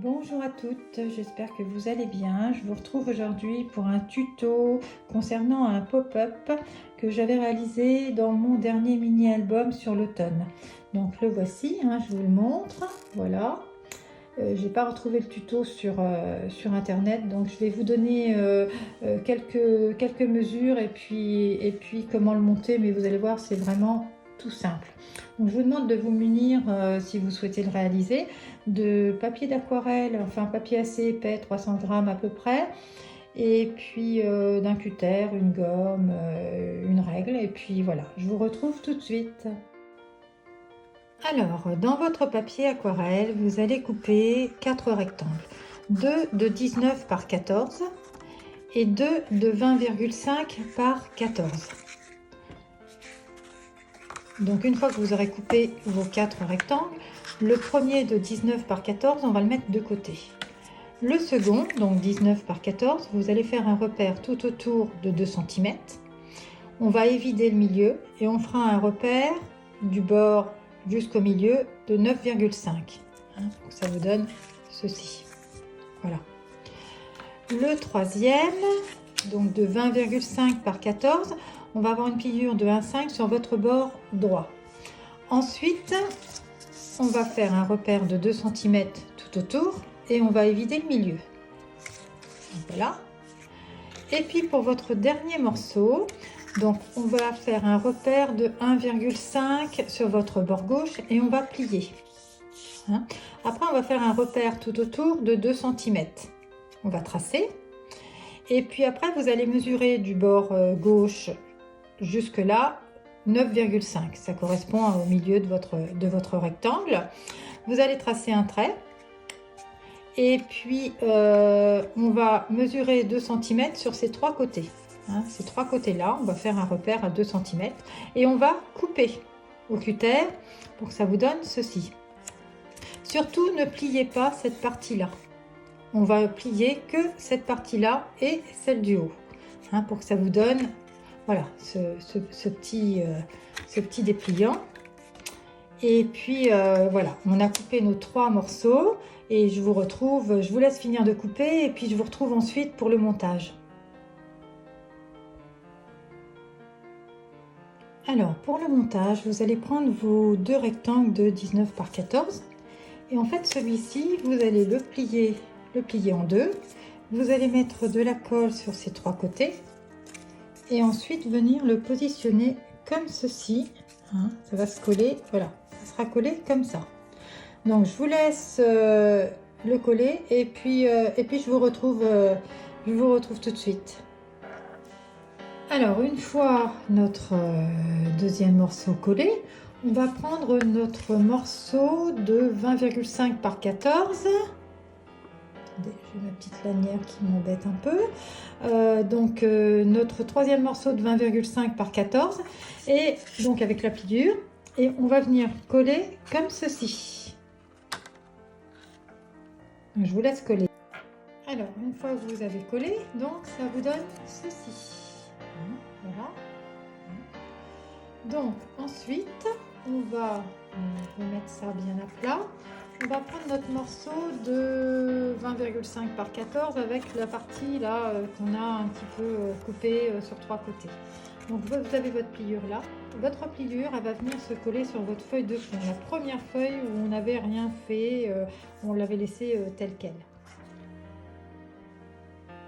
Bonjour à toutes, j'espère que vous allez bien. Je vous retrouve aujourd'hui pour un tuto concernant un pop-up que j'avais réalisé dans mon dernier mini-album sur l'automne. Donc le voici, je vous le montre, voilà. J'ai pas retrouvé le tuto sur internet, donc je vais vous donner quelques mesures et puis comment le monter, mais vous allez voir, c'est vraiment tout simple. Donc je vous demande de vous munir, si vous souhaitez le réaliser, de papier d'aquarelle, enfin papier assez épais, 300 grammes à peu près, et puis d'un cutter, une gomme, une règle, et puis voilà, je vous retrouve tout de suite. Alors, dans votre papier aquarelle, vous allez couper 4 rectangles, 2 de 19 par 14 et 2 de 20,5 par 14. Donc une fois que vous aurez coupé vos 4 rectangles, le premier de 19 par 14, on va le mettre de côté. Le second, donc 19 par 14, vous allez faire un repère tout autour de 2 cm. On va évider le milieu et on fera un repère du bord jusqu'au milieu de 9,5. Ça vous donne ceci. Voilà. Le troisième, donc de 20,5 par 14, on va avoir une pliure de 1,5 sur votre bord droit. Ensuite, on va faire un repère de 2 cm tout autour et on va évider le milieu. Donc voilà. Et puis pour votre dernier morceau, donc on va faire un repère de 1,5 sur votre bord gauche et on va plier. Après, on va faire un repère tout autour de 2 cm. On va tracer. Et puis après, vous allez mesurer du bord gauche jusque là 9,5. Ça correspond au milieu de votre rectangle. Vous allez tracer un trait. Et puis, on va mesurer 2 cm sur ces 3 côtés. Ces 3 côtés-là, on va faire un repère à 2 cm. Et on va couper au cutter pour que ça vous donne ceci. Surtout, ne pliez pas cette partie-là. On va plier que cette partie-là et celle du haut. Pour que ça vous donne, voilà, ce petit dépliant. Et puis voilà, on a coupé nos 3 morceaux et je vous laisse finir de couper et puis je vous retrouve ensuite pour le montage. Alors pour le montage, vous allez prendre vos 2 rectangles de 19 par 14 et en fait celui-ci, vous allez le plier en deux. Vous allez mettre de la colle sur ces 3 côtés et ensuite venir le positionner comme ceci. Ça va se coller, voilà. Ça sera collé comme ça. Donc je vous laisse le coller et puis je vous retrouve tout de suite. Alors une fois notre deuxième morceau collé, on va prendre notre morceau de 20,5 par 14. J'ai ma petite lanière qui m'embête un peu. Donc notre troisième morceau de 20,5 par 14 et donc avec la pliure. Et on va venir coller comme ceci. Je vous laisse coller. Alors, une fois que vous avez collé, donc ça vous donne ceci. Voilà. Donc, ensuite, on va remettre ça bien à plat. On va prendre notre morceau de 20,5 par 14 avec la partie là qu'on a un petit peu coupée sur 3 côtés. Donc vous avez votre pliure là. Votre pliure, elle va venir se coller sur votre feuille de fond. La première feuille où on n'avait rien fait, on l'avait laissée telle qu'elle.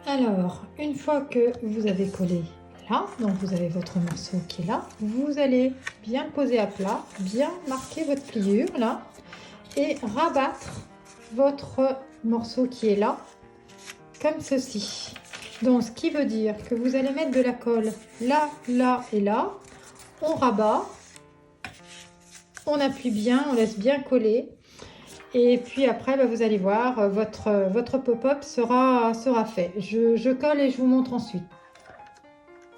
Alors, une fois que vous avez collé là, donc vous avez votre morceau qui est là, vous allez bien le poser à plat, bien marquer votre pliure là et rabattre votre morceau qui est là, comme ceci. Donc, ce qui veut dire que vous allez mettre de la colle là, là et là. On rabat, on appuie bien, on laisse bien coller. Et puis après, vous allez voir, votre pop-up sera fait. Je colle et je vous montre ensuite.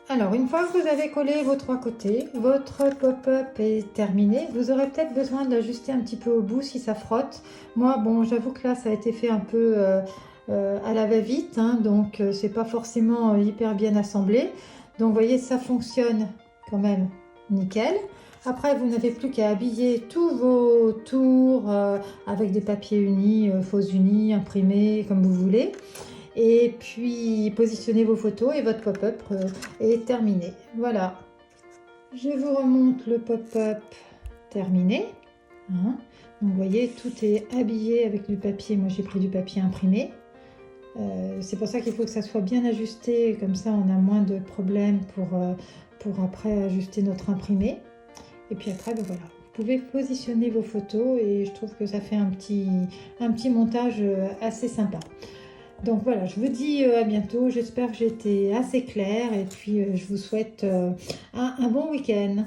Alors, une fois que vous avez collé vos 3 côtés, votre pop-up est terminé. Vous aurez peut-être besoin de l'ajuster un petit peu au bout si ça frotte. Moi, bon, j'avoue que là, ça a été fait un peu à la va-vite, donc c'est pas forcément hyper bien assemblé. Donc, vous voyez, ça fonctionne quand même nickel. Après, vous n'avez plus qu'à habiller tous vos tours avec des papiers unis, faux unis, imprimés, comme vous voulez. Et puis, positionnez vos photos et votre pop-up est terminé. Voilà. Je vous remonte le pop-up terminé. Hein. Donc, vous voyez, tout est habillé avec du papier. Moi, j'ai pris du papier imprimé. C'est pour ça qu'il faut que ça soit bien ajusté. Comme ça, on a moins de problèmes pour après ajuster notre imprimé. Et puis après, ben voilà, vous pouvez positionner vos photos et je trouve que ça fait un petit montage assez sympa. Donc voilà, je vous dis à bientôt. J'espère que j'ai été assez claire et puis je vous souhaite un bon week-end.